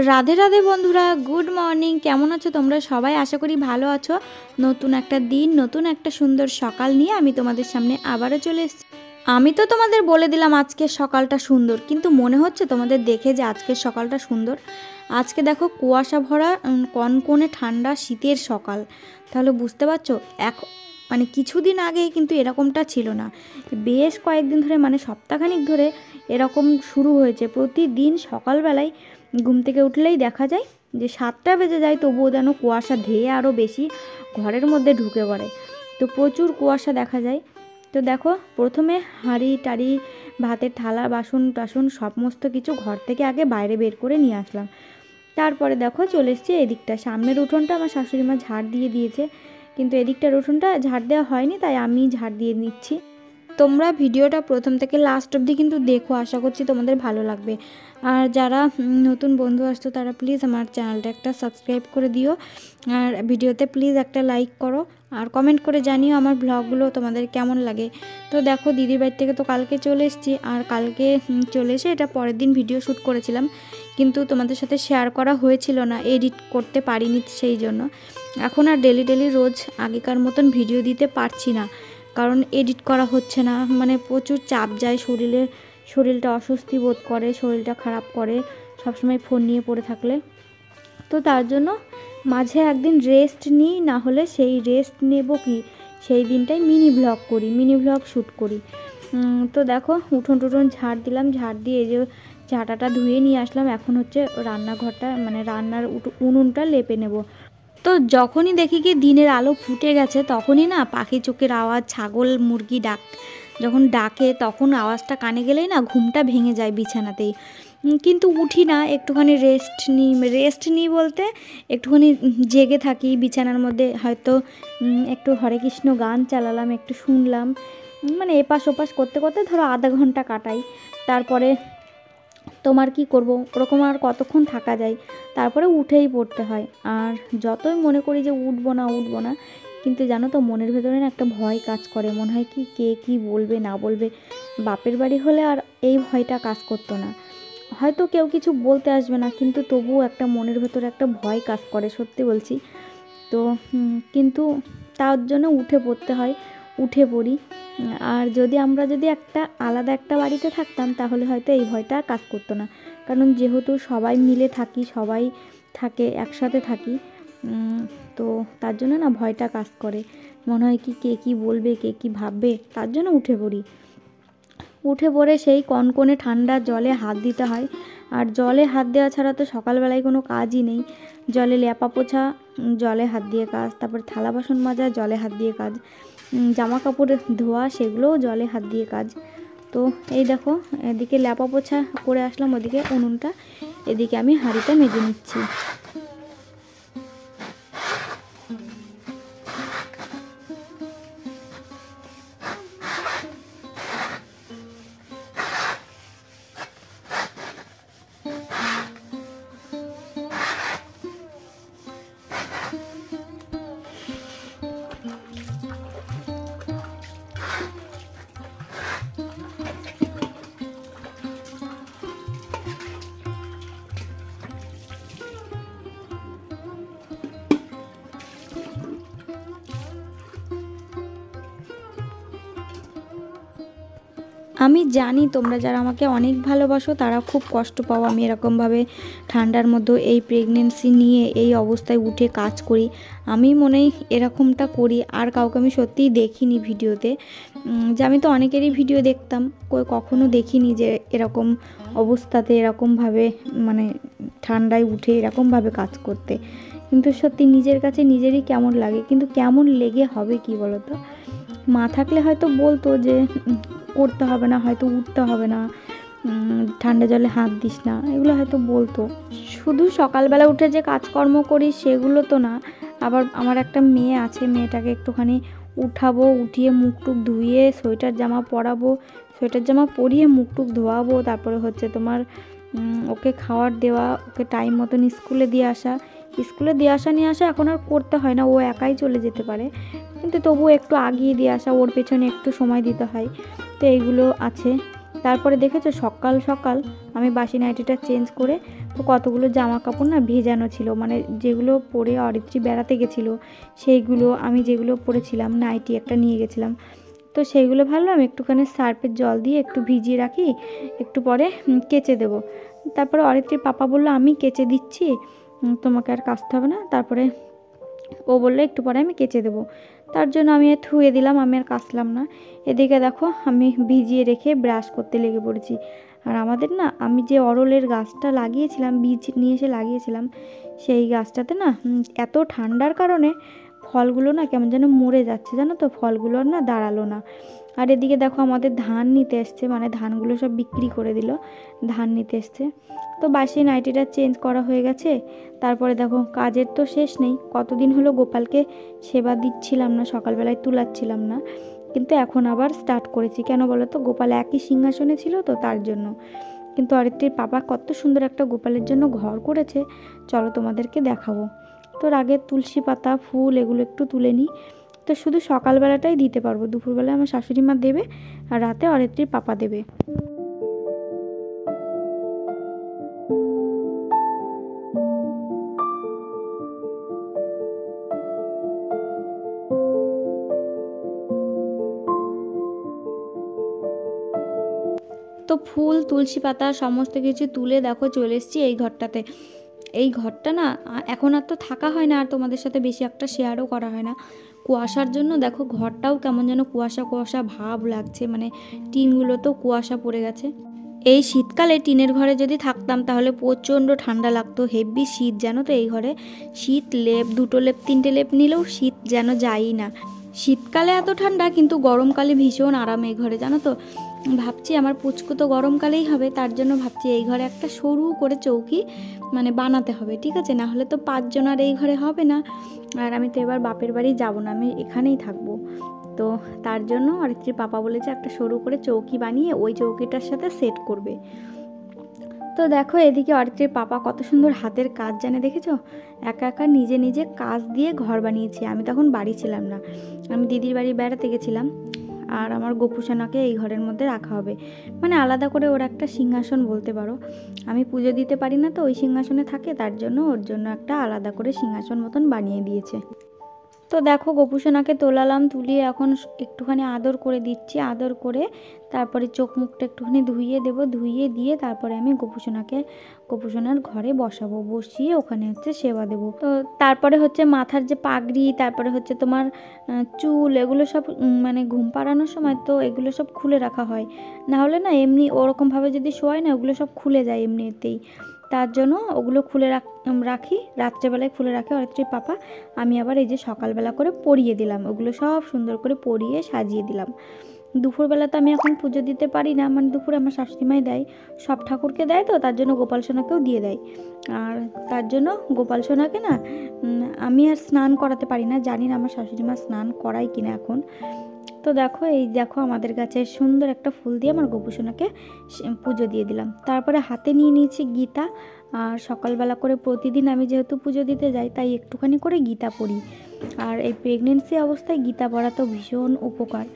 রাধে রাধে বন্ধুরা, good morning. কেমন আছো তোমরা সবাই? আশা করি ভালো আছো। নতুন একটা দিন, নতুন একটা সুন্দর সকাল নিয়ে আমি তোমাদের সামনে আবারও চলে এসেছি। আমি তো তোমাদের বলে দিলাম আজকের সকালটা সুন্দর, কিন্তু মনে হচ্ছে তোমাদের দেখে যে আজকের সকালটা সুন্দর? আজকে দেখো কুয়াশা ভরা কনকনে ঠান্ডা শীতের সকাল। তাহলে বুঝতে পারছো মানে কিছুদিন আগে কিন্তু এরকমটা ছিল না। বেশ কয়েকদিন ধরে, মানে সপ্তাহখানিক ধরে এরকম শুরু হয়েছে। প্রতিদিন সকালবেলায় ঘুম থেকে উঠলেই দেখা যায় যে 7টা বেজে যায়, তবুও যেন কুয়াশা ধেয়ে আরও বেশি ঘরের মধ্যে ঢুকে পড়ে। তো প্রচুর কুয়াশা দেখা যায়। তো দেখো, প্রথমে হাঁড়ি টাড়ি, ভাতের থালা, বাসন টাসন সমস্ত কিছু ঘর থেকে আগে বাইরে বের করে নিয়ে আসলাম। তারপরে দেখো চলে এসেছি এদিকটা। সামনের উঠোনটা আমার শাশুড়ি মা ঝাড় দিয়ে দিয়েছে, কিন্তু এদিকটার উঠোনটা ঝাড় দেওয়া হয়নি, তাই আমি ঝাড় দিয়ে নিচ্ছি। তোমরা ভিডিওটা প্রথম থেকে লাস্ট অবধি কিন্তু দেখো, আশা করছি তোমাদের ভালো লাগবে। আর যারা নতুন বন্ধু আসতো তারা প্লিজ আমার চ্যানেলটা একটা সাবস্ক্রাইব করে দিও, আর ভিডিওতে প্লিজ একটা লাইক করো, আর কমেন্ট করে জানিও আমার ব্লগগুলো তোমাদের কেমন লাগে। তো দেখো, দিদির বাড়ি থেকে তো কালকে চলে এসেছি, আর কালকে চলে এসে এটা পরের দিন ভিডিও শ্যুট করেছিলাম, কিন্তু তোমাদের সাথে শেয়ার করা হয়েছিল না, এডিট করতে পারিনি, সেই জন্য এখন আর ডেলি ডেলি রোজ আগেকার মতন ভিডিও দিতে পারছি না, কারণ এডিট করা হচ্ছে না। মানে প্রচুর চাপ যায় শরীরটা অস্বস্তি বোধ করে, শরীরটা খারাপ করে সবসময় ফোন নিয়ে পড়ে থাকলে। তো তার জন্য মাঝে একদিন রেস্ট নিই, না হলে সেই রেস্ট নেব কি সেই দিনটাই মিনি ব্লগ শ্যুট করি। তো দেখো, উঠোন টুঠোন ঝাড় দিলাম, ঝাড় দিয়ে এই যে ঝাঁটাটা ধুয়ে নিয়ে আসলাম। এখন হচ্ছে রান্নাঘরটা, মানে রান্নার উনুনটা লেপে নেব। তো যখনই দেখি কি দিনের আলো ফুটে গেছে, তখনই না পাখি চোখের আওয়াজ, ছাগল মুরগি যখন ডাকে তখন আওয়াজটা কানে গেলেই না ঘুমটা ভেঙে যায় বিছানাতেই। কিন্তু উঠি না, একটুখানি রেস্ট নিই বলতে একটুখানি জেগে থাকি বিছানার মধ্যে। হয়তো একটু হরে কৃষ্ণ গান চালালাম, একটু শুনলাম, মানে এপাশ ওপাশ করতে করতে ধরো আধা ঘন্টা কাটাই। তারপরে তোমার কি করব, ওরকম আর কতক্ষণ থাকা যায়, তারপরে উঠেই পড়তে হয়। আর যতই মনে করি যে উঠবো না, কিন্তু জানো তো মনের ভেতরে না একটা ভয় কাজ করে, মনে হয় কি কে কি বলবে না বলবে। বাপের বাড়ি হলে আর এই ভয়টা কাজ করতো না, হয়তো কেউ কিছু বলতে আসবে না, কিন্তু তবুও একটা মনের ভেতরে একটা ভয় কাজ করে, সত্যি বলছি। তো কিন্তু তার জন্য উঠে পড়ি। আর আমরা যদি আলাদা একটা বাড়িতে থাকতাম, তাহলে হয়তো এই ভয়টা কাজ করতো না, কারণ যেহেতু সবাই মিলে থাকি, সবাই থাকে, একসাথে থাকি, তো তার জন্য না ভয়টা কাজ করে, মনে হয় কি কে কী বলবে, কে কী ভাববে, তার জন্য উঠে পড়ে সেই কনকনে ঠান্ডা জলে হাত দিতে হয়। আর জলে হাত দেওয়া ছাড়া তো সকালবেলায় কোনো কাজই নেই। জলে লেপা পোছা, জলে হাত দিয়ে কাজ, তারপর থালা বাসন মাজা, জলে হাত দিয়ে কাজ, জামা কাপড় ধোয়া, সেগুলোও জলে হাত দিয়ে কাজ। তো এই দেখো, এদিকে লেপা পোছা করে আসলাম, ওদিকে উনুনটা, এদিকে আমি হাঁড়িটা মেজে নিচ্ছি। আমি জানি তোমরা যারা আমাকে অনেক ভালোবাসো তারা খুব কষ্ট পাও আমি এরকমভাবে ঠান্ডার মধ্যে এই প্রেগনেন্সি নিয়ে এই অবস্থায় উঠে কাজ করি। আমি মনেই এরকমটা করি, আর কাউকে আমি সত্যিই দেখিনি ভিডিওতে। যে আমি তো অনেকেরই ভিডিও দেখতাম, কখনো দেখিনি যে এরকম অবস্থাতে এরকমভাবে, মানে ঠান্ডায় উঠে এরকমভাবে কাজ করতে। কিন্তু সত্যি নিজের কাছে নিজেরই কেমন লাগে, কিন্তু কেমন লেগে হবে কি বলো তো। মা থাকলে হয়তো বলতো যে করতে হবে না, হয়তো উঠতে হবে না, ঠান্ডা জলে হাত দিস না, এগুলো হয়তো বলতো। শুধু সকালবেলা উঠে যে কাজকর্ম করি সেগুলো তো না, আবার আমার একটা মেয়ে আছে, মেয়েটাকে একটুখানি উঠাবো, উঠিয়ে মুখটুক ধুইয়ে সোয়েটার জামা পরাবো, সোয়েটার জামা পরিয়ে মুখটুক ধোয়াবো, তারপরে হচ্ছে তোমার ওকে খাওয়ার দেওয়া, ওকে টাইম মতন স্কুলে দিয়ে আসা নিয়ে আসা এখন আর করতে হয় না, ও একাই চলে যেতে পারে, কিন্তু তবুও একটু আগিয়ে দিয়ে আসা, ওর পেছনে একটু সময় দিতে হয়। তো এইগুলো আছে। তারপরে দেখেছো সকাল সকাল আমি বাসি নাইটিটা চেঞ্জ করে তো কতগুলো জামা কাপড় না ভেজানো ছিল, মানে যেগুলো পরে অরিত্রী বেড়াতে গেছিলো সেইগুলো, আমি যেগুলো পরেছিলাম নাইটি একটা নিয়ে গেছিলাম, তো সেইগুলো ভাবলাম একটুখানি সার্ফের জল দিয়ে একটু ভিজিয়ে রাখি, একটু পরে কেচে দেবো। তারপরে অরিত্রীর পাপা বললো আমি কেচে দিচ্ছি, তোমাকে আর কাচতে হবে না। তারপরে ও বললো একটু পরে আমি কেচে দেবো, তার জন্য আমি ধুয়ে দিলাম, আমি আর কাচলাম না। এদিকে দেখো আমি ভিজিয়ে রেখে ব্রাশ করতে লেগে পড়েছি। আর আমাদের না, আমি যে অরলের গাছটা লাগিয়েছিলাম, বীজ নিয়ে এসে লাগিয়েছিলাম, সেই গাছটাতে না এত ঠান্ডার কারণে ফলগুলো না কেমন যেন মরে যাচ্ছে, জানো তো, ফলগুলো না দাঁড়ালো না। আর এদিকে দেখো আমাদের ধান নিতে এসছে, মানে ধানগুলো সব বিক্রি করে দিল, ধান নিতে এসছে। তো বাসি নাইটিটা চেঞ্জ করা হয়ে গেছে। তারপরে দেখো কাজের তো শেষ নেই, কতদিন হলো গোপালকে সেবা দিচ্ছিলাম না, সকালবেলায় তুলাচ্ছিলাম না, কিন্তু এখন আবার স্টার্ট করেছি। কেন বলো তো, গোপাল একই সিংহাসনে ছিল তো তার জন্য। কিন্তু অরিত্রীর পাপা কত সুন্দর একটা গোপালের জন্য ঘর করেছে, চলো তোমাদেরকে দেখাবো। তোর আগে তুলসী পাতা ফুল এগুলো একটু তুলে নিই, তো শুধু সকালবেলাটাই দিতে পারবো, দুপুরবেলায় আমার শাশুড়ি মা দেবে আর রাতে অরিত্রীর পাপা দেবে। তো ফুল তুলসী পাতা সমস্ত কিছু তুলে দেখো চলে এসেছি এই ঘরটাতে। এই ঘরটা না এখন আর তো থাকা হয় না, আর তোমাদের সাথে বেশি একটা শেয়ারও করা হয় না, কুয়াশার জন্য দেখো ঘরটাও কেমন যেন কুয়াশা কুয়াশা ভাব লাগছে, মানে টিনগুলো তো কুয়াশা পড়ে গেছে। এই শীতকালে টিনের ঘরে যদি থাকতাম তাহলে প্রচণ্ড ঠান্ডা লাগতো, হেভি শীত, জানো তো এই ঘরে শীত লেপ, দুটো লেপ তিনটে লেপ নিলেও শীত যেন যায়ই না। শীতকালে এত ঠান্ডা, কিন্তু গরমকালে ভীষণ আরাম এই ঘরে, জানো তো। ভাবছি আমার পুচকু তো গরমকালেই হবে, তার জন্য ভাবছি এই ঘরে একটা সরু করে চৌকি মানে বানাতে হবে, ঠিক আছে, না হলে তো 5 জন আর এই ঘরে হবে না। আর আমি তো এবার বাপের বাড়ি যাব না, আমি এখানেই থাকবো। তো তার জন্য অরিত্রীর পাপা বলেছে একটা সরু করে চৌকি বানিয়ে ওই চৌকিটার সাথে সেট করবে। তো দেখো এদিকে অরিত্রীর পাপা কত সুন্দর হাতের কাজ জানে, দেখেছো, একা একা নিজে নিজে কাজ দিয়ে ঘর বানিয়েছে। আমি তখন বাড়ি ছিলাম না, আমি দিদির বাড়ি বেড়াতে গেছিলাম। আর আমার গোপুসোনাকে এই ঘরের মধ্যে রাখা হবে, মানে আলাদা করে ওর একটা সিংহাসন বলতে পারো। আমি পুজো দিতে পারি না তো ওই সিংহাসনে থাকে, তার জন্য ওর জন্য একটা আলাদা করে সিংহাসন মতন বানিয়ে দিয়েছে। তো দেখো গোপুসোনাকে তোলালাম, তুলিয়ে এখন একটুখানি আদর করে দিচ্ছি, আদর করে তারপরে চোখ মুখটা একটুখানি ধুইয়ে দেবো, ধুইয়ে দিয়ে তারপরে আমি গোপুসোনার ঘরে বসাবো, বসিয়ে ওখানে হচ্ছে সেবা দেবো। তো তারপরে হচ্ছে মাথার যে পাগড়ি, তারপরে হচ্ছে তোমার চুল, এগুলো সব মানে ঘুম পাড়ানোর সময় তো এগুলো সব খুলে রাখা হয়, না হলে না এমনি ওরকমভাবে যদি শোয় না ওগুলো সব খুলে যায় এমনিতেই, তার জন্য ওগুলো খুলে রাখি, রাত্রেবেলায় খুলে রাখে অরিত্রীর পাপা। আমি আবার এই যে সকালবেলা করে পরিয়ে দিলাম, ওগুলো সব সুন্দর করে পরিয়ে সাজিয়ে দিলাম। দুপুরবেলা তো আমি এখন পুজো দিতে পারি না, মানে দুপুরে আমার শাশুড়িমাই দেয়, সব ঠাকুরকে দেয়, তো তার জন্য গোপাল সোনাকেও দিয়ে দেয়। আর তার জন্য গোপাল সোনাকে না আমি আর স্নান করাতে পারি না, জানি না আমার শাশুড়িমা স্নান করায় কিনা এখন। তো দেখো এই দেখো আমাদের গাছে সুন্দর একটা ফুল দিয়ে আমার গোপুসোনাকে পুজো দিয়ে দিলাম। তারপরে হাতে নিয়ে নিয়েছি গীতা, আর সকালবেলা করে প্রতিদিন আমি যেহেতু পুজো দিতে যাই তাই একটুখানি করে গীতা পড়ি। আর এই প্রেগনেন্সি অবস্থায় গীতা পড়া তো ভীষণ উপকার,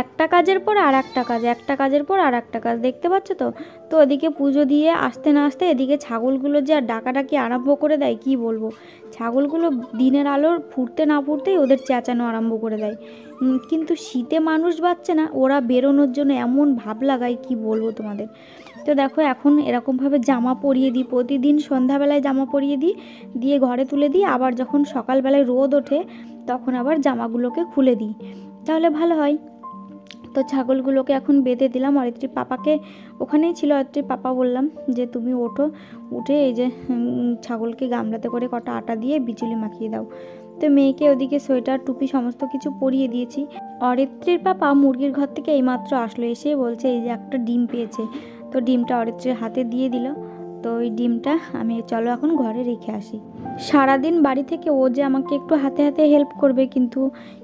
একটা কাজের পর আর একটা কাজ, একটা কাজের পর আর একটা কাজ, দেখতে পাচ্ছ তো। তো ওদিকে পুজো দিয়ে আসতে না আসতে এদিকে ছাগলগুলো যে আর ডাকাডাকি আরম্ভ করে দেয়, কি বলবো, ছাগলগুলো দিনের আলোর ফুটতে না ফুটতেই ওদের চেঁচানো আরম্ভ করে দেয়। কিন্তু শীতে মানুষ বাঁচছে না, ওরা বেরোনোর জন্য এমন ভাব লাগায়, কি বলবো তোমাদের। তো দেখো এখন এরকমভাবে জামা পরিয়ে দিই, প্রতিদিন সন্ধ্যাবেলায় জামা পরিয়ে দিই, দিয়ে ঘরে তুলে দিই, আবার যখন সকালবেলায় রোদ ওঠে তখন আবার জামাগুলোকে খুলে দিই, তাহলে ভালো হয়। তো ছাগলগুলোকে এখন বেঁধে দিলাম, অরিত্রীর পাপাকে ওখানেই ছিল, অরিত্রীর পাপা বললাম যে তুমি ওঠো, উঠে এই যে ছাগলকে গামলাতে করে কটা আটা দিয়ে বিচুলি মাখিয়ে দাও। তো মেয়েকে ওদিকে সোয়েটার টুপি সমস্ত কিছু পরিয়ে দিয়েছি। অরিত্রীর পাপা মুরগির ঘর থেকে এইমাত্র আসলো, এসে বলছে এই যে একটা ডিম পেয়েছে, তো ডিমটা অরিত্রীর হাতে দিয়ে দিল। তো ওই ডিমটা আমি চলো এখন ঘরে রেখে আসি। সারাদিন বাড়ি থেকে ও যে আমাকে একটু হাতে হাতে হেল্প করবে, কিন্তু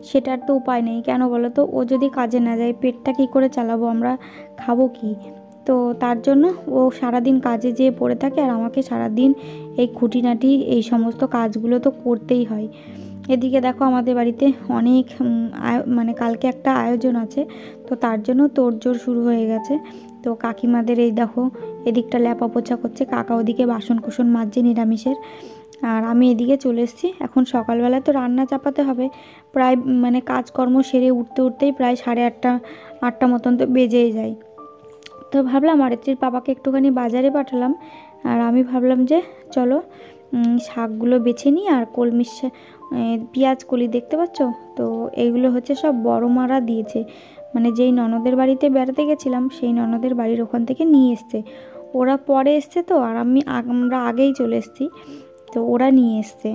সেটার তো উপায় নেই, কেন বলো তো, ও যদি কাজে না যায় পেটটা কী করে চালাবো, আমরা খাবো কি। তো তার জন্য ও সারাদিন কাজে যেয়ে পড়ে থাকে, আর আমাকে সারাদিন এই খুঁটিনাটি এই সমস্ত কাজগুলো তো করতেই হয়। এদিকে দেখো আমাদের বাড়িতে অনেক মানে কালকে একটা আয়োজন আছে, তো তার জন্য তোড়জোড় শুরু হয়ে গেছে। তো কাকিমাদের এই দেখো এদিকটা ল্যাপা পোছা করছে, কাকা ওদিকে বাসন কোসন মাজছে নিরামিষের, আর আমি এদিকে চলে এসেছি। এখন সকালবেলা তো রান্না চাপাতে হবে, প্রায় মানে কাজকর্ম সেরে উঠতে উঠতেই প্রায় 8:30 মতন তো বেজেই যায়। তো ভাবলাম অরিত্রীর পাপাকে একটুখানি বাজারে পাঠালাম, আর আমি ভাবলাম যে চলো শাকগুলো বেছে নিই, আর কলমি পেঁয়াজ কলি দেখতে পাচ্ছ তো, এইগুলো হচ্ছে সব বড় মারা দিয়েছে, মানে যেই ননদের বাড়িতে বেড়াতে গেছিলাম সেই ননদের বাড়ির ওখান থেকে নিয়ে এসছে। ওরা পরে এসছে তো, আর আমরা আগেই চলে এসেছি, তো ওরা নিয়ে এসছে।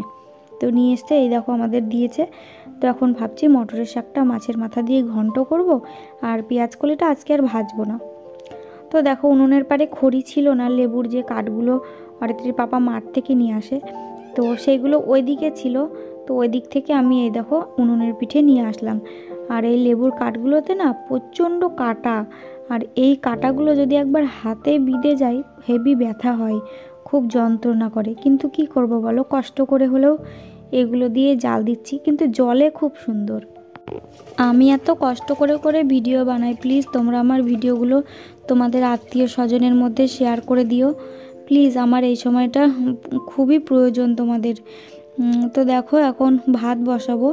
এই দেখো আমাদের দিয়েছে। তো এখন ভাবছি মটরের শাকটা মাছের মাথা দিয়ে ঘন্ট করব, আর পেঁয়াজ কলিটা আজকে আর ভাজবো না। তো দেখো উনুনের পাড়ে খড়ি ছিল না, লেবুর যে কাঠগুলো অরিত্রীর পাপা মাঠ থেকে নিয়ে আসে, তো সেইগুলো ওই দিকে ছিল। তো ওই দিক থেকে আমি এই দেখো উনুনের পিঠে নিয়ে আসলাম। আর এই লেবুর কাঠগুলোতে না প্রচণ্ড কাটা, আর এই কাটাগুলো যদি একবার হাতে বিঁধে যায় হেভি ব্যথা হয়, খুব যন্ত্রণা করে, কিন্তু কি করব বলো, কষ্ট করে হলেও এগুলো দিয়ে জাল দিচ্ছি, কিন্তু জলে খুব সুন্দর। আমি এত কষ্ট করে করে ভিডিও বানাই, প্লিজ তোমরা আমার ভিডিওগুলো তোমাদের আত্মীয় স্বজনের মধ্যে শেয়ার করে দিও প্লিজ, আমার এই সময়টা খুবই প্রয়োজন তোমাদের। তো দেখো এখন ভাত বসাবো,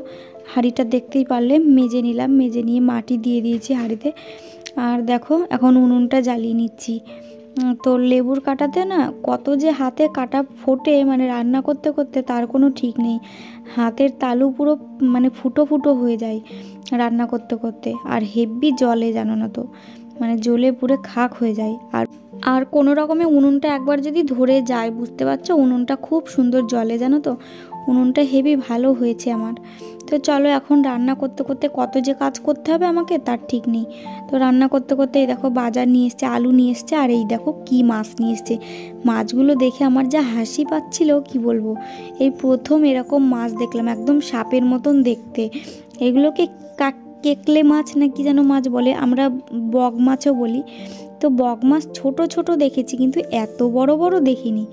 হাঁড়িটা দেখতেই পারলে মেজে নিলাম, মেজে নিয়ে মাটি দিয়ে দিয়েছি হাঁড়িতে। আর দেখো এখন উনুনটা জ্বালিয়ে নিচ্ছি। তো লেবুর কাটাতে না কত যে হাতে কাটা ফোটে, মানে রান্না করতে করতে তার কোনো ঠিক নেই, হাতের তালু পুরো মানে ফুটো ফুটো হয়ে যায় রান্না করতে করতে, আর হেভি জলে জানো না তো, মানে জ্বলে পুরো খাক হয়ে যায়। আর কোনো রকমে উনুনটা একবার যদি ধরে যায়, বুঝতে পারছো উনুনটা খুব সুন্দর জলে জানো তো, উনুনটা হেভি ভালো হয়েছে আমার। তো চলো এখন রান্না করতে করতে কত যে কাজ করতে হবে আমাকে তার ঠিক নেই। তো রান্না করতে করতে এই দেখো বাজার নিয়ে এসছে, আলু নিয়ে এসছে, আর এই দেখো কি মাছ নিয়ে এসছে। মাছগুলো দেখে আমার যা হাসি পাচ্ছিল কি বলবো, এই প্রথম এরকম মাছ দেখলাম, একদম সাপের মতন দেখতে। এগুলোকে কেকলে মাছ না কি যেন মাছ বলে, আমরা বগ মাছও বলি। তো বগ মাছ ছোট ছোট দেখেছি, কিন্তু এত বড় বড় দেখিনি,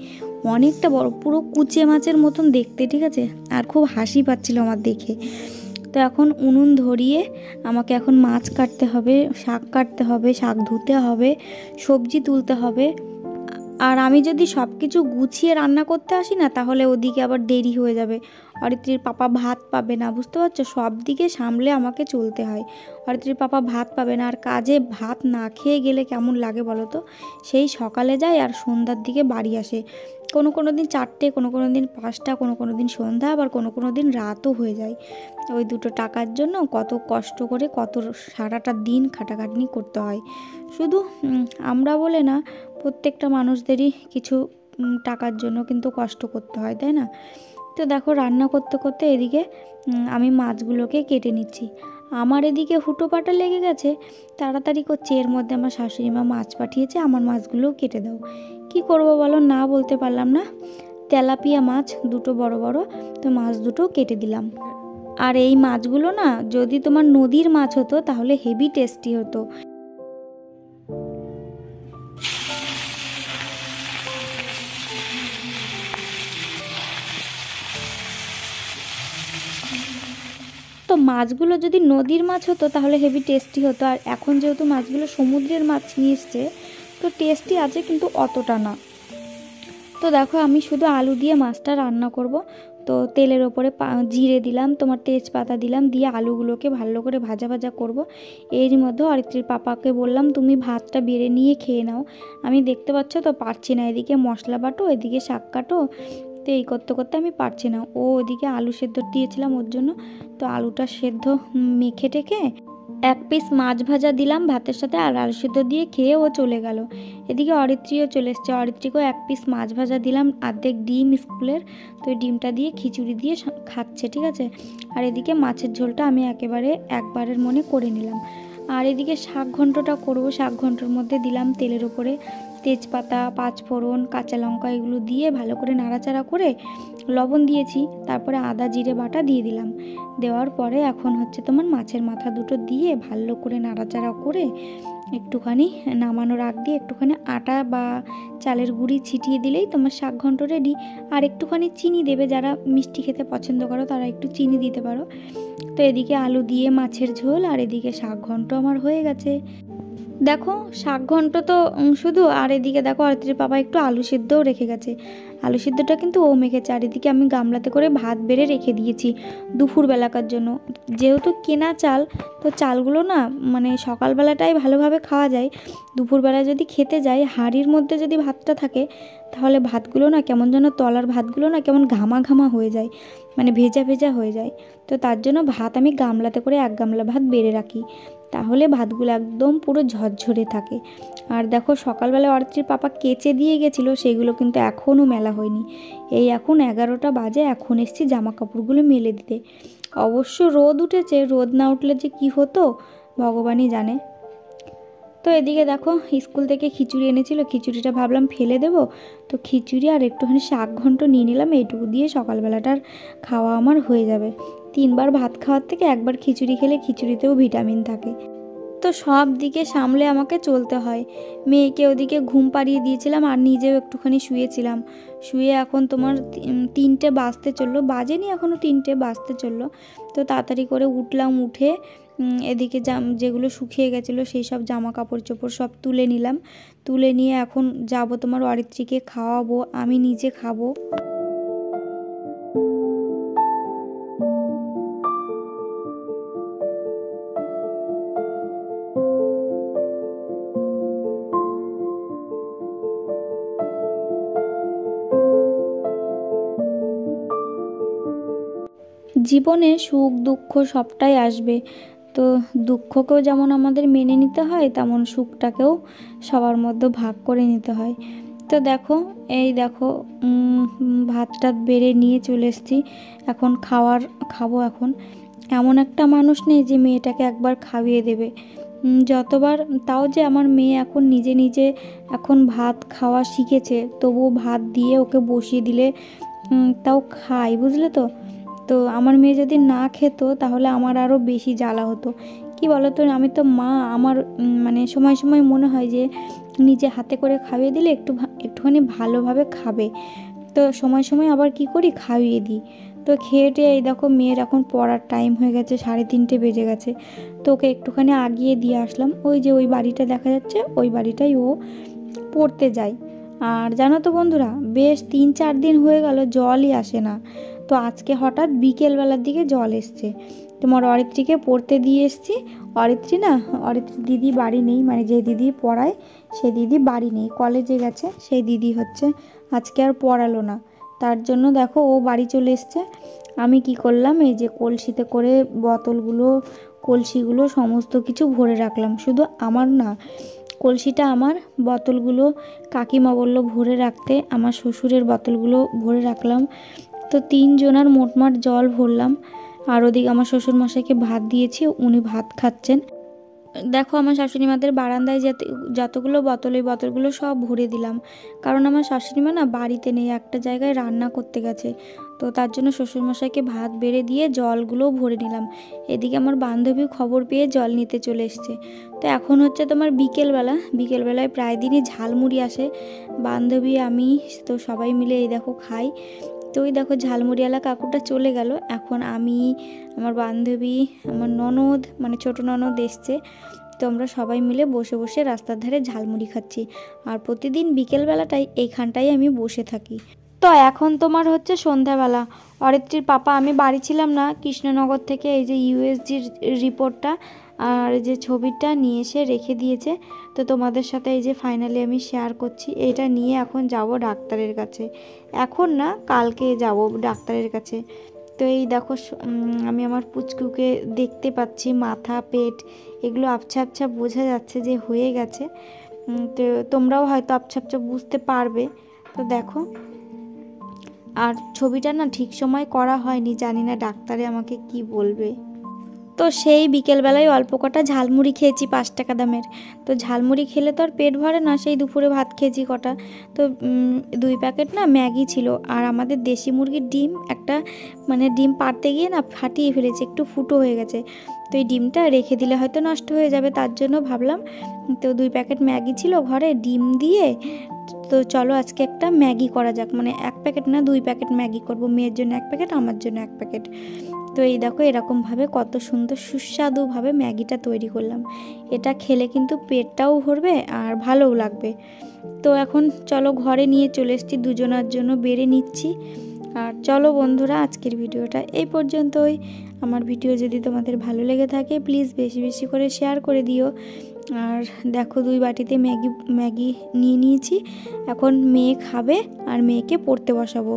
অনেকটা বড়, পুরো কুচে মাছের মতন দেখতে, ঠিক আছে। আর খুব হাসি পাচ্ছিল আমার দেখে। তো এখন উনুন ধরিয়ে আমাকে এখন মাছ কাটতে হবে, শাক কাটতে হবে, শাক ধুতে হবে, সবজি তুলতে হবে। আর আমি যদি সব কিছু গুছিয়ে রান্না করতে আসি না, তাহলে ওদিকে আবার দেরি হয়ে যাবে, অরিত্রীর পাপা ভাত পাবে না, বুঝতে পারছো, সব দিকে সামলে আমাকে চলতে হয়। অরিত্রীর পাপা ভাত পাবে না, আর কাজে ভাত না খেয়ে গেলে কেমন লাগে বলো তো, সেই সকালে যায় আর সন্ধ্যার দিকে বাড়ি আসে, কোনো দিন 4টে, কোনো দিন 5টা, কোনো দিন সন্ধ্যা, আবার কোনো দিন রাতও হয়ে যায়। ওই দুটো টাকার জন্য কত কষ্ট করে কত সারাটা দিন খাটাখাটনি করতে হয়। শুধু আমরা বলে না, প্রত্যেকটা মানুষদেরই কিছু টাকার জন্য কিন্তু কষ্ট করতে হয়, তাই না। তো দেখো রান্না করতে করতে এদিকে আমি মাছগুলোকে কেটে নিচ্ছি। আমার এদিকে হুটোপাটা লেগে গেছে, তাড়াতাড়ি করছে, এর মধ্যে আমার শাশুড়ি মা মাছ পাঠিয়েছে, আমার মাছগুলোও কেটে দাও। কি করব বলো, না বলতে পারলাম না। তেলাপিয়া মাছ দুটো বড় বড়, তো মাছ দুটো কেটে দিলাম। আর এই মাছগুলো না যদি তোমার নদীর মাছ হতো তাহলে হেভি টেস্টি হতো। তো মাছগুলো যদি নদীর মাছ হতো তাহলে হেভি টেস্টি হতো, আর এখন যেহেতু মাছগুলো সমুদ্রের মাছ নিয়ে এসছে, তো টেস্টি আছে কিন্তু অতটা না। তো দেখো আমি শুধু আলু দিয়ে মাছটা রান্না করব। তো তেলের ওপরে জিরে দিলাম, তোমার তেজপাতা দিলাম, দিয়ে আলুগুলোকে ভালো করে ভাজা ভাজা করব। এরই মধ্যে অরিত্রীর পাপাকে বললাম তুমি ভাতটা বেড়ে নিয়ে খেয়ে নাও, আমি দেখতে পাচ্ছ তো পারছি না, এদিকে মশলা বাটো, এদিকে শাক কাটো, তো এই করতে করতে আমি পারছি না। ও ওদিকে আলু সেদ্ধ দিয়েছিলাম ওর জন্য, তো আলুটা সেদ্ধ মেখে টেকে 1 পিস মাছ ভাজা দিলাম ভাতের সাথে, আর আলু সেদ্ধ দিয়ে খেয়ে ও চলে গেল। এদিকে অরিত্রীও চলে এসছে, অরিত্রীকেও 1 পিস মাছ ভাজা দিলাম, অর্ধেক ডিম স্কুলের, তো ওই ডিমটা দিয়ে খিচুড়ি দিয়ে খাচ্ছে, ঠিক আছে। আর এদিকে মাছের ঝোলটা আমি একবারের মনে করে নিলাম। আর এদিকে শাক ঘন্টটা করব, শাক ঘন্টর মধ্যে দিলাম তেলের ওপরে তেজপাতা, 5 ফোড়ন, কাঁচা লঙ্কা, এগুলো দিয়ে ভালো করে নাড়াচাড়া করে লবণ দিয়েছি, তারপরে আদা জিরে বাটা দিয়ে দিলাম। দেওয়ার পরে এখন হচ্ছে তোমার মাছের মাথা দুটো দিয়ে ভালো করে নাড়াচাড়া করে একটুখানি নামানোর আগ দিয়ে একটুখানি আটা বা চালের গুঁড়ি ছিটিয়ে দিলেই তোমার শাক ঘন্ট রেডি। আর একটুখানি চিনি দেবে, যারা মিষ্টি খেতে পছন্দ করো তারা একটু চিনি দিতে পারো। তো এদিকে আলু দিয়ে মাছের ঝোল, আর এদিকে শাক ঘন্ট আমার হয়ে গেছে। দেখো শাক ঘন্ট তো শুধু, আর এদিকে দেখো অরিত্রীর পাপা একটু আলু সিদ্ধও রেখে গেছে। আলু সিদ্ধটা কিন্তু ও মেখেছে, আর এদিকে আমি গামলাতে করে ভাত বেড়ে রেখে দিয়েছি দুপুরবেলাকার জন্য। যেহেতু কেনা চাল, তো চালগুলো না মানে সকালবেলাটাই ভালোভাবে খাওয়া যায়, দুপুরবেলা যদি খেতে যাই হাঁড়ির মধ্যে যদি ভাতটা থাকে তাহলে ভাতগুলো না কেমন যেন, তলার ভাতগুলো না কেমন ঘামা ঘামা হয়ে যায়, মানে ভেজা ভেজা হয়ে যায়। তো তার জন্য ভাত আমি গামলাতে করে 1 গামলা ভাত বেড়ে রাখি, তাহলে ভাতগুলো একদম পুরো ঝরঝরে থাকে। আর দেখো সকালবেলা অরিত্রীর পাপা কেচে দিয়ে গেছিলো, সেগুলো কিন্তু এখনও মেলা হয়নি। এই এখন 11টা বাজে, এখন এসছি জামা কাপড়গুলো মেলে দিতে। অবশ্য রোদ উঠেছে, রোদ না উঠলে যে কি হতো ভগবানই জানে। তো এদিকে দেখো স্কুল থেকে খিচুড়ি এনেছিল, খিচুড়িটা ভাবলাম ফেলে দেবো, তো খিচুড়ি আর একটুখানি শাক ঘন্ট নিয়ে নিলাম, এইটুকু দিয়ে সকালবেলাটার খাওয়া আমার হয়ে যাবে। 3বার ভাত খাওয়ার থেকে 1বার খিচুড়ি খেলে খিচুড়িতেও ভিটামিন থাকে। তো সব দিকে সামলে আমাকে চলতে হয়। মেয়েকে ওদিকে ঘুম পাড়িয়ে দিয়েছিলাম আর নিজেও একটুখানি শুয়েছিলাম। শুয়ে এখন তোমার 3টে বাজতে চললো, বাজেনি এখনও, 3টে বাজতে চললো। তো তাড়াতাড়ি করে উঠলাম, উঠে এদিকে যেগুলো শুকিয়ে গেছিলো সেই সব জামা কাপড় চোপড় সব তুলে নিলাম। তুলে নিয়ে এখন যাব তোমার অরিত্রীকে খাওয়াবো, আমি নিজে খাবো। জীবনে সুখ দুঃখ সবটাই আসবে, তো দুঃখকেও যেমন আমাদের মেনে নিতে হয়, তেমন সুখটাকেও সবার মধ্যে ভাগ করে নিতে হয়। তো দেখো এই দেখো ভাতটা বেড়ে নিয়ে চলে এসেছি, এখন খাবো। এখন এমন একটা মানুষ নেই যে মেয়েটাকে একবার খাইয়ে দেবে। যতবার, তাও যে আমার মেয়ে এখন নিজে নিজে এখন ভাত খাওয়া শিখেছে, তবুও ভাত দিয়ে ওকে বসিয়ে দিলে তাও খাই, বুঝলে তো। তো আমার মেয়ে যদি না খেত তাহলে আমার আরও বেশি জ্বালা হতো। কি বলো তো, আমি তো মা, আমার মানে সময় সময় মনে হয় যে নিজে হাতে করে খাইয়ে দিলে একটুখানি ভালোভাবে খাবে। তো সময় সময় আবার কি করি, খাইয়ে দিই। তো খেয়ে টেয়ে এই দেখো মেয়ের এখন পড়ার টাইম হয়ে গেছে, 3:30 বেজে গেছে। তো ওকে একটুখানি আগিয়ে দিয়ে আসলাম, ওই যে ওই বাড়িটা দেখা যাচ্ছে, ওই বাড়িটাই ও পড়তে যায়। আর জানো তো বন্ধুরা, বেশ 3-4 দিন হয়ে গেল জলই আসে না। তো আজকে হঠাৎ বিকেলবেলার দিকে জল এসছে। তোমার অরিত্রীকে পড়তে দিয়ে এসছি। অরিত্রী দিদি বাড়ি নেই, মানে যে দিদি পড়ায় সেই দিদি বাড়ি নেই, কলেজে গেছে। সেই দিদি হচ্ছে আজকে আর পড়ালো না, তার জন্য দেখো ও বাড়ি চলে এসছে। আমি কি করলাম, এই যে কলসিতে করে কলসিগুলো সমস্ত কিছু ভরে রাখলাম। শুধু আমার না, কলসিটা আমার, বোতলগুলো কাকিমা বললো ভরে রাখতে, আমার শ্বশুরের বোতলগুলো ভরে রাখলাম। তো 3 জনার মোটমাট জল ভরলাম। আর ওদিকে আমার শ্বশুরমশাইকে ভাত দিয়েছি, উনি ভাত খাচ্ছেন। দেখো আমার শাশুড়িমাদের বারান্দায় যতগুলো বোতল, এই বোতলগুলো সব ভরে দিলাম, কারণ আমার শাশুড়িমা না বাড়িতে নেই, একটা জায়গায় রান্না করতে গেছে। তো তার জন্য শ্বশুরমশাইকে ভাত বেড়ে দিয়ে জলগুলোও ভরে নিলাম। এদিকে আমার বান্ধবী খবর পেয়ে জল নিতে চলে এসছে। তো এখন হচ্ছে তোমার বিকেলবেলায় প্রায় দিনই ঝালমুড়ি আসে, বান্ধবী আমি তো সবাই মিলে এই দেখো খাই। তো ওই দেখো ঝালমুড়িওয়ালা কাকুটা চলে গেল, এখন আমি, আমার বান্ধবী, আমার ননদ, মানে ছোটো ননদ এসছে। তো আমরা সবাই মিলে বসে বসে রাস্তার ধারে ঝালমুড়ি খাচ্ছি। আর প্রতিদিন বিকেলবেলাটাই এইখানটাই আমি বসে থাকি। তো এখন তোমার হচ্ছে সন্ধ্যাবেলা, অরিত্রীর পাপা, আমি বাড়ি ছিলাম না, কৃষ্ণনগর থেকে এই যে ইউএসজির রিপোর্টটা আর যে ছবিটা নিয়ে এসে রেখে দিয়েছে। তো তোমাদের সাথে এই যে ফাইনালি আমি শেয়ার করছি, এটা নিয়ে এখন যাব ডাক্তারের কাছে। এখন না, কালকে যাব ডাক্তারের কাছে। তো এই দেখো আমি আমার পুচকুকে দেখতে পাচ্ছি, মাথা পেট এগুলো আবছা আবছা বোঝা যাচ্ছে যে হয়ে গেছে। তো তোমরাও হয়তো আবছা আবছা বুঝতে পারবে। তো দেখো, আর ছবিটা না ঠিক সময় করা হয়নি, জানি না ডাক্তারে আমাকে কি বলবে। তো সেই বিকেলবেলায় অল্প কটা ঝালমুড়ি খেয়েছি 5 টাকা দামের। তো ঝালমুড়ি খেলে তো আর পেট ভরে না, সেই দুপুরে ভাত খেয়েছি কটা। তো 2 প্যাকেট না ম্যাগি ছিল, আর আমাদের দেশি মুরগির ডিম একটা, মানে ডিম পাড়তে গিয়ে না ফাটিয়ে ফেলেছে, একটু ফুটো হয়ে গেছে। তো এই ডিমটা রেখে দিলে হয়তো নষ্ট হয়ে যাবে, তার জন্য ভাবলাম। তো 2 প্যাকেট ম্যাগি ছিল ঘরে, ডিম দিয়ে, তো চলো আজকে একটা ম্যাগি করা যাক, মানে 1 প্যাকেট না 2 প্যাকেট ম্যাগি করব, মেয়ের জন্য 1 প্যাকেট, আমার জন্য 1 প্যাকেট। তো তো এই দেখো এরকমভাবে কত সুন্দর সুস্বাদুভাবে ম্যাগিটা তৈরি করলাম। এটা খেলে কিন্তু পেটটাও ভরবে আর ভালোও লাগবে। তো এখন চলো ঘরে নিয়ে চলে এসেছি, দুজনের জন্য বেড়ে নিচ্ছি। আর চলো বন্ধুরা, আজকের ভিডিওটা এই পর্যন্তই। আমার ভিডিও যদি তোমাদের ভালো লেগে থাকে প্লিজ বেশি বেশি করে শেয়ার করে দিও। আর দেখো 2 বাটিতে ম্যাগি নিয়ে নিয়েছি, এখন মেয়ে খাবে আর মেয়েকে পড়তে বসাবো।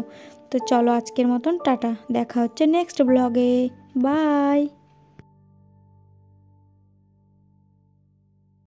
তো চলো আজকের মতন টাটা, দেখা হচ্ছে নেক্সট ব্লগে। বাই।